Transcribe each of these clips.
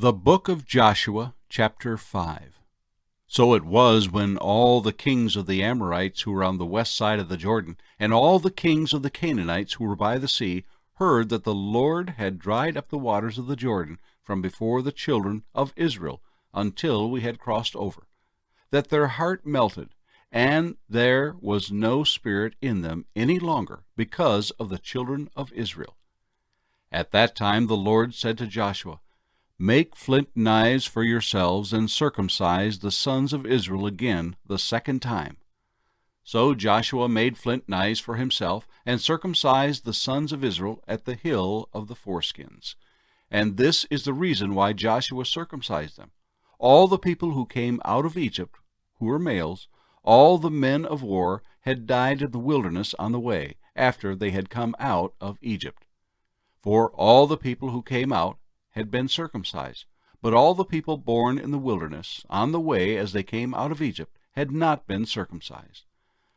The book of Joshua, chapter 5. So it was when all the kings of the Amorites who were on the west side of the Jordan, and all the kings of the Canaanites who were by the sea, heard that the Lord had dried up the waters of the Jordan from before the children of Israel until we had crossed over, that their heart melted, and there was no spirit in them any longer because of the children of Israel. At that time the Lord said to Joshua, "Make flint knives for yourselves, and circumcise the sons of Israel again the second time." So Joshua made flint knives for himself, and circumcised the sons of Israel at the hill of the foreskins. And this is the reason why Joshua circumcised them. All the people who came out of Egypt, who were males, all the men of war, had died in the wilderness on the way, after they had come out of Egypt. For all the people who came out had been circumcised, but all the people born in the wilderness, on the way as they came out of Egypt, had not been circumcised.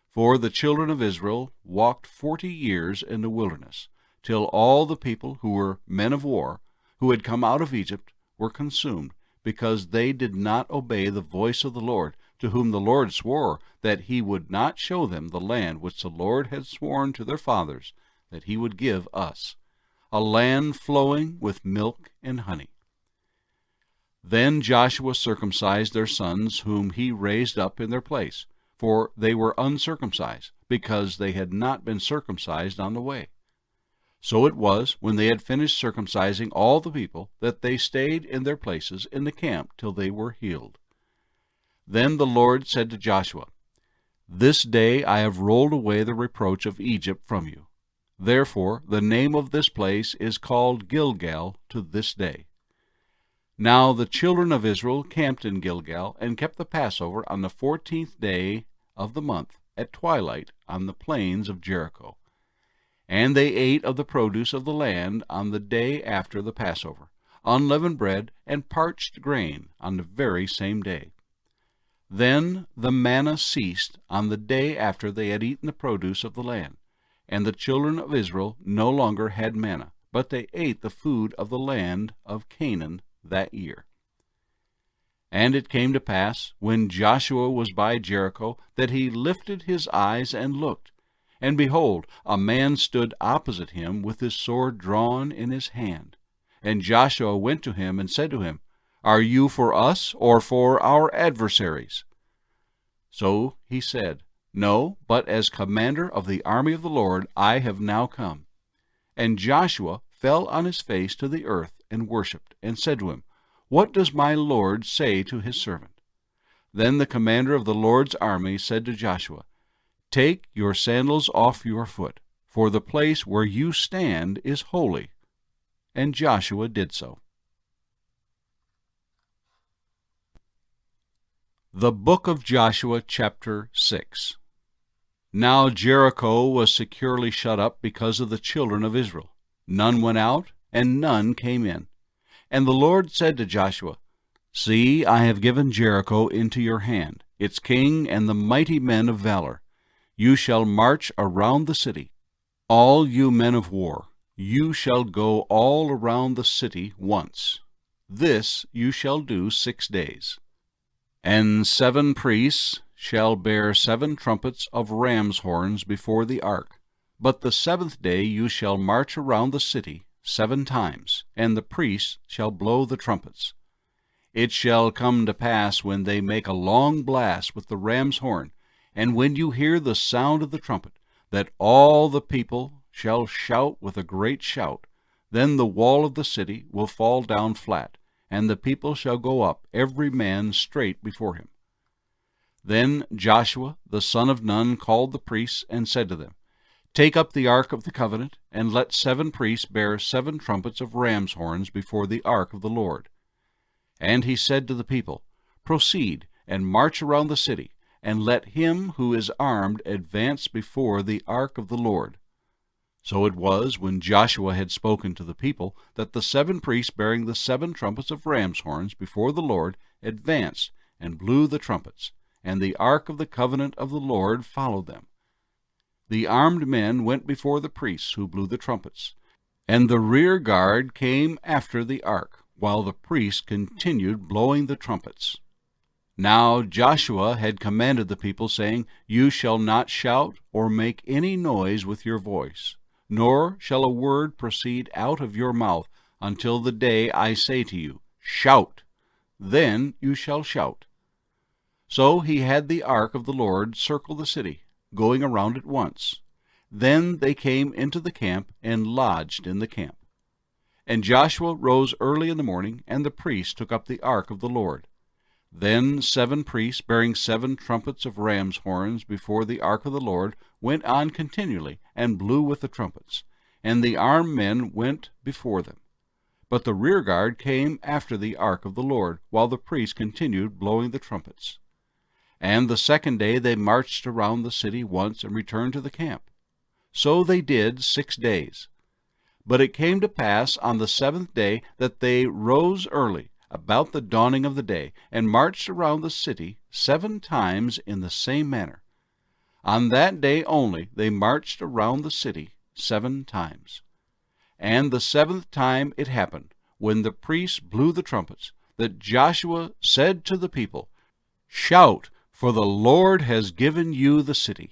For the children of Israel walked 40 years in the wilderness, till all the people who were men of war, who had come out of Egypt, were consumed, because they did not obey the voice of the Lord, to whom the Lord swore that he would not show them the land which the Lord had sworn to their fathers that he would give us, a land flowing with milk and honey. Then Joshua circumcised their sons, whom he raised up in their place, for they were uncircumcised, because they had not been circumcised on the way. So it was, when they had finished circumcising all the people, that they stayed in their places in the camp till they were healed. Then the Lord said to Joshua, "This day I have rolled away the reproach of Egypt from you. Therefore the name of this place is called Gilgal to this day." Now the children of Israel camped in Gilgal, and kept the Passover on the 14th day of the month, at twilight, on the plains of Jericho. And they ate of the produce of the land on the day after the Passover, unleavened bread and parched grain on the very same day. Then the manna ceased on the day after they had eaten the produce of the land. And the children of Israel no longer had manna, but they ate the food of the land of Canaan that year. And it came to pass, when Joshua was by Jericho, that he lifted his eyes and looked. And behold, a man stood opposite him with his sword drawn in his hand. And Joshua went to him and said to him, "Are you for us, or for our adversaries?" So he said, "No, but as commander of the army of the Lord I have now come." And Joshua fell on his face to the earth and worshipped, and said to him, "What does my Lord say to his servant?" Then the commander of the Lord's army said to Joshua, "Take your sandals off your foot, for the place where you stand is holy." And Joshua did so. The book of Joshua, chapter 6. Now Jericho was securely shut up because of the children of Israel. None went out, and none came in. And the Lord said to Joshua, "See, I have given Jericho into your hand, its king and the mighty men of valor. You shall march around the city. All you men of war, you shall go all around the city once. This you shall do 6 days. And 7 priests shall bear 7 trumpets of ram's horns before the ark. But the 7th day you shall march around the city 7 times, and the priests shall blow the trumpets. It shall come to pass, when they make a long blast with the ram's horn, and when you hear the sound of the trumpet, that all the people shall shout with a great shout. Then the wall of the city will fall down flat, and the people shall go up, every man straight before him. Then Joshua the son of Nun called the priests, and said to them, "Take up the ark of the covenant, and let 7 priests bear 7 trumpets of ram's horns before the ark of the Lord." And he said to the people, "Proceed, and march around the city, and let him who is armed advance before the ark of the Lord." So it was, when Joshua had spoken to the people, that the 7 priests bearing the 7 trumpets of ram's horns before the Lord advanced and blew the trumpets, and the ark of the covenant of the Lord followed them. The armed men went before the priests who blew the trumpets, and the rear guard came after the ark, while the priests continued blowing the trumpets. Now Joshua had commanded the people, saying, You shall not shout or make any noise with your voice, nor shall a word proceed out of your mouth until the day I say to you, Shout! Then you shall shout. So he had the ark of the Lord circle the city, going around it once. Then they came into the camp and lodged in the camp. And Joshua rose early in the morning, and the priests took up the ark of the Lord. Then 7 priests, bearing 7 trumpets of ram's horns before the ark of the Lord, went on continually, and blew with the trumpets. And the armed men went before them. But the rear guard came after the ark of the Lord, while the priests continued blowing the trumpets. And the second day they marched around the city once, and returned to the camp. So they did 6 days. But it came to pass on the 7th day that they rose early, about the dawning of the day, and marched around the city 7 times in the same manner. On that day only they marched around the city 7 times. And the 7th time it happened, when the priests blew the trumpets, that Joshua said to the people, Shout, for the Lord has given you the city.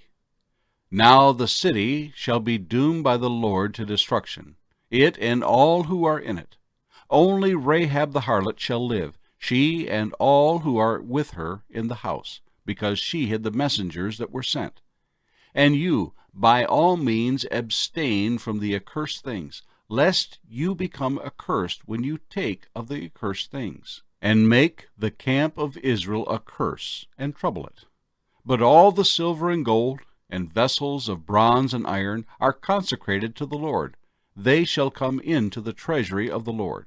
Now the city shall be doomed by the Lord to destruction, it and all who are in it. Only Rahab the harlot shall live, she and all who are with her in the house, because she hid the messengers that were sent. And you, by all means, abstain from the accursed things, lest you become accursed when you take of the accursed things, and make the camp of Israel a curse, and trouble it. But all the silver and gold, and vessels of bronze and iron, are consecrated to the Lord. They shall come into the treasury of the Lord.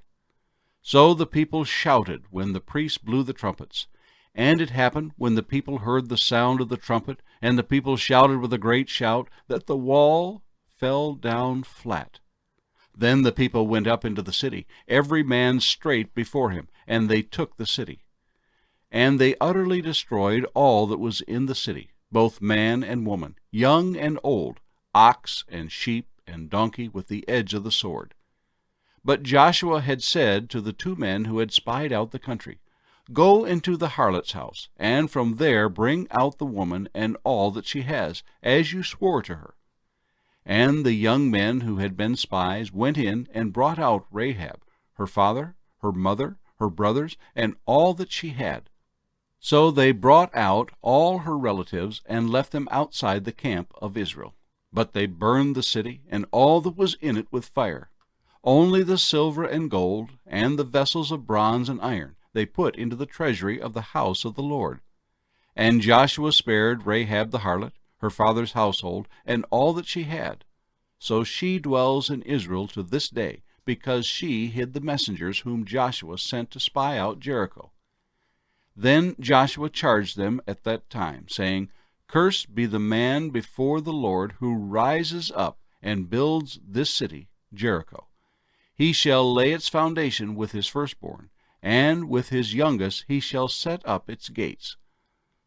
So the people shouted when the priests blew the trumpets. And it happened, when the people heard the sound of the trumpet, and the people shouted with a great shout, that the wall fell down flat. Then the people went up into the city, every man straight before him, and they took the city. And they utterly destroyed all that was in the city, both man and woman, young and old, ox and sheep and donkey, with the edge of the sword. But Joshua had said to the 2 men who had spied out the country, Go into the harlot's house, and from there bring out the woman and all that she has, as you swore to her. And the young men who had been spies went in and brought out Rahab, her father, her mother, her brothers, and all that she had. So they brought out all her relatives and left them outside the camp of Israel. But they burned the city and all that was in it with fire. Only the silver and gold and the vessels of bronze and iron they put into the treasury of the house of the Lord. And Joshua spared Rahab the harlot, her father's household, and all that she had. So she dwells in Israel to this day, because she hid the messengers whom Joshua sent to spy out Jericho. Then Joshua charged them at that time, saying, Cursed be the man before the Lord who rises up and builds this city, Jericho. He shall lay its foundation with his firstborn, and with his youngest he shall set up its gates.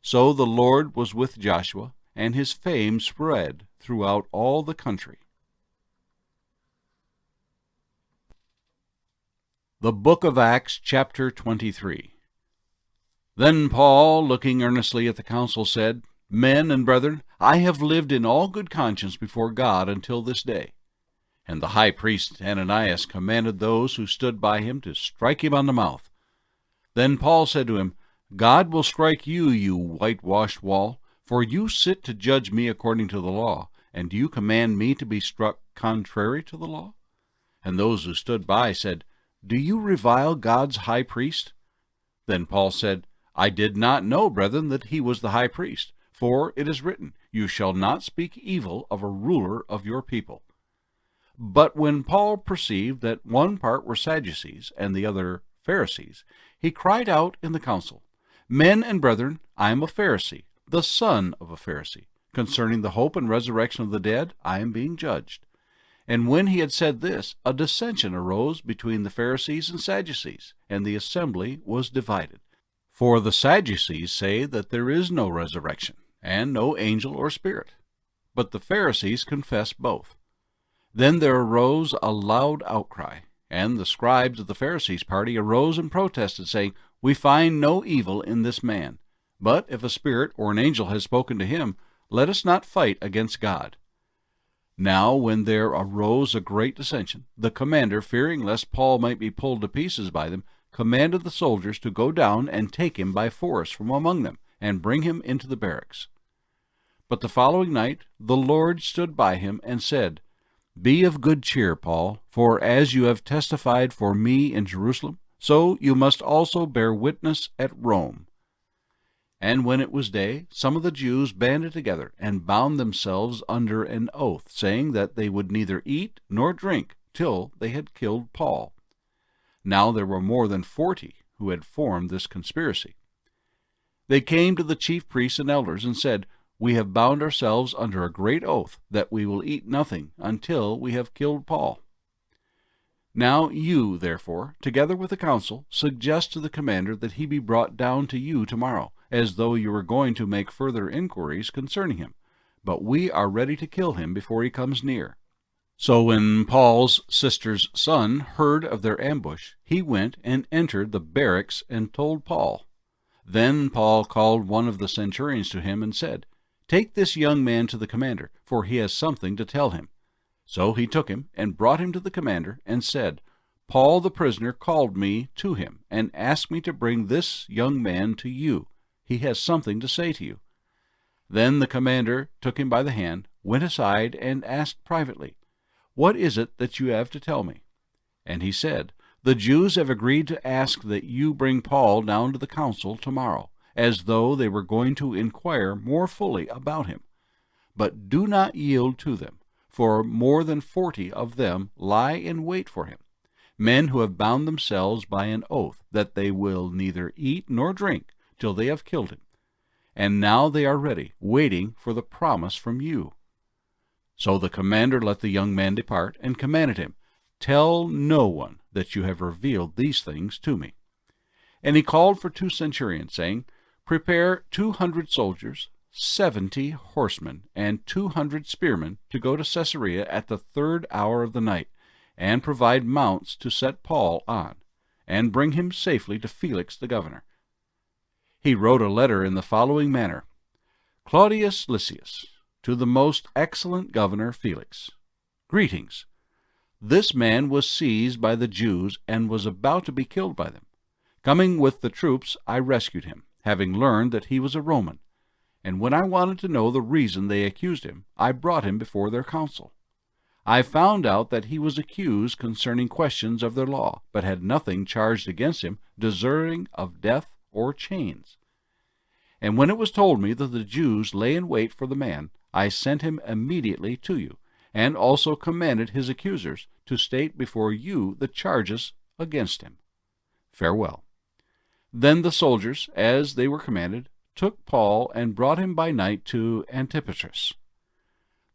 So the Lord was with Joshua, and his fame spread throughout all the country. The Book of Acts, chapter 23. Then Paul, looking earnestly at the council, said, Men and brethren, I have lived in all good conscience before God until this day. And the high priest Ananias commanded those who stood by him to strike him on the mouth. Then Paul said to him, God will strike you, you whitewashed wall, for you sit to judge me according to the law, and do you command me to be struck contrary to the law? And those who stood by said, Do you revile God's high priest? Then Paul said, I did not know, brethren, that he was the high priest, for it is written, You shall not speak evil of a ruler of your people. But when Paul perceived that one part were Sadducees and the other Pharisees, he cried out in the council, Men and brethren, I am a Pharisee, the son of a Pharisee. Concerning the hope and resurrection of the dead, I am being judged. And when he had said this, a dissension arose between the Pharisees and Sadducees, and the assembly was divided. For the Sadducees say that there is no resurrection, and no angel or spirit. But the Pharisees confess both. Then there arose a loud outcry, And the scribes of the Pharisees' party arose and protested, saying, "We find no evil in this man. But if a spirit or an angel has spoken to him, let us not fight against God." Now when there arose a great dissension, the commander, fearing lest Paul might be pulled to pieces by them, commanded the soldiers to go down and take him by force from among them, and bring him into the barracks. But the following night the Lord stood by him and said, "Be of good cheer, Paul, for as you have testified for me in Jerusalem, so you must also bear witness at Rome." And when it was day, some of the Jews banded together and bound themselves under an oath, saying that they would neither eat nor drink till they had killed Paul. Now there were more than 40 who had formed this conspiracy. They came to the chief priests and elders and said, "We have bound ourselves under a great oath that we will eat nothing until we have killed Paul. Now you, therefore, together with the council, suggest to the commander that he be brought down to you tomorrow, as though you were going to make further inquiries concerning him. But we are ready to kill him before he comes near." So when Paul's sister's son heard of their ambush, he went and entered the barracks and told Paul. Then Paul called one of the centurions to him and said, "Take this young man to the commander, for he has something to tell him." So he took him and brought him to the commander and said, "Paul the prisoner called me to him and asked me to bring this young man to you. He has something to say to you." Then the commander took him by the hand, went aside, and asked privately, "What is it that you have to tell me?" And he said, "The Jews have agreed to ask that you bring Paul down to the council tomorrow, as though they were going to inquire more fully about him. But do not yield to them, for more than 40 of them lie in wait for him, men who have bound themselves by an oath that they will neither eat nor drink till they have killed him. And now they are ready, waiting for the promise from you." So the commander let the young man depart, and commanded him, "Tell no one that you have revealed these things to me." And he called for 2 centurions, saying, "Prepare 200 soldiers, 70 horsemen, and 200 spearmen to go to Caesarea at the 3rd hour of the night, and provide mounts to set Paul on, and bring him safely to Felix the governor." He wrote a letter in the following manner: "Claudius Lysias, to the most excellent governor Felix, greetings. This man was seized by the Jews and was about to be killed by them. Coming with the troops, I rescued him, having learned that he was a Roman. And when I wanted to know the reason they accused him, I brought him before their council. I found out that he was accused concerning questions of their law, but had nothing charged against him deserving of death or chains. And when it was told me that the Jews lay in wait for the man, I sent him immediately to you, and also commanded his accusers to state before you the charges against him. Farewell." Then the soldiers, as they were commanded, took Paul and brought him by night to Antipatris.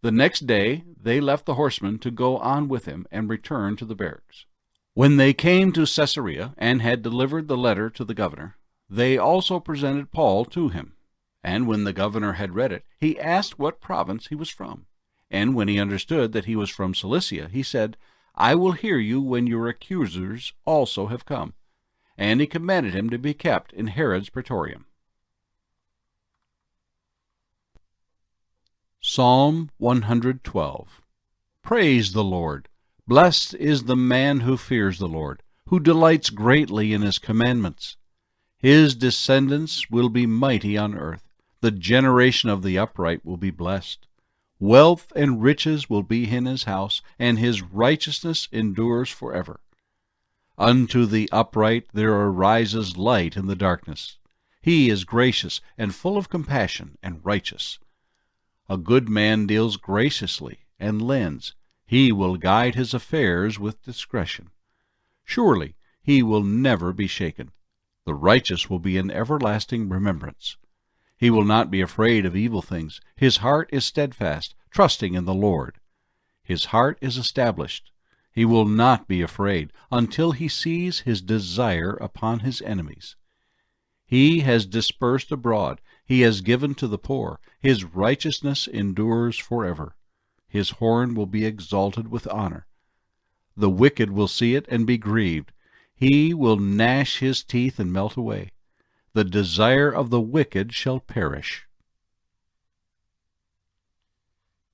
The next day they left the horsemen to go on with him and returned to the barracks. When they came to Caesarea and had delivered the letter to the governor, they also presented Paul to him. And when the governor had read it, he asked what province he was from. And when he understood that he was from Cilicia, he said, "I will hear you when your accusers also have come." And he commanded him to be kept in Herod's praetorium. Psalm 112. Praise the Lord. Blessed is the man who fears the Lord, who delights greatly in his commandments. His descendants will be mighty on earth. The generation of the upright will be blessed. Wealth and riches will be in his house, and his righteousness endures forever. Unto the upright there arises light in the darkness. He is gracious and full of compassion and righteous. A good man deals graciously and lends. He will guide his affairs with discretion. Surely he will never be shaken. The righteous will be in everlasting remembrance. He will not be afraid of evil things. His heart is steadfast, trusting in the Lord. His heart is established. He will not be afraid until he sees his desire upon his enemies. He has dispersed abroad. He has given to the poor. His righteousness endures forever. His horn will be exalted with honor. The wicked will see it and be grieved. He will gnash his teeth and melt away. The desire of the wicked shall perish.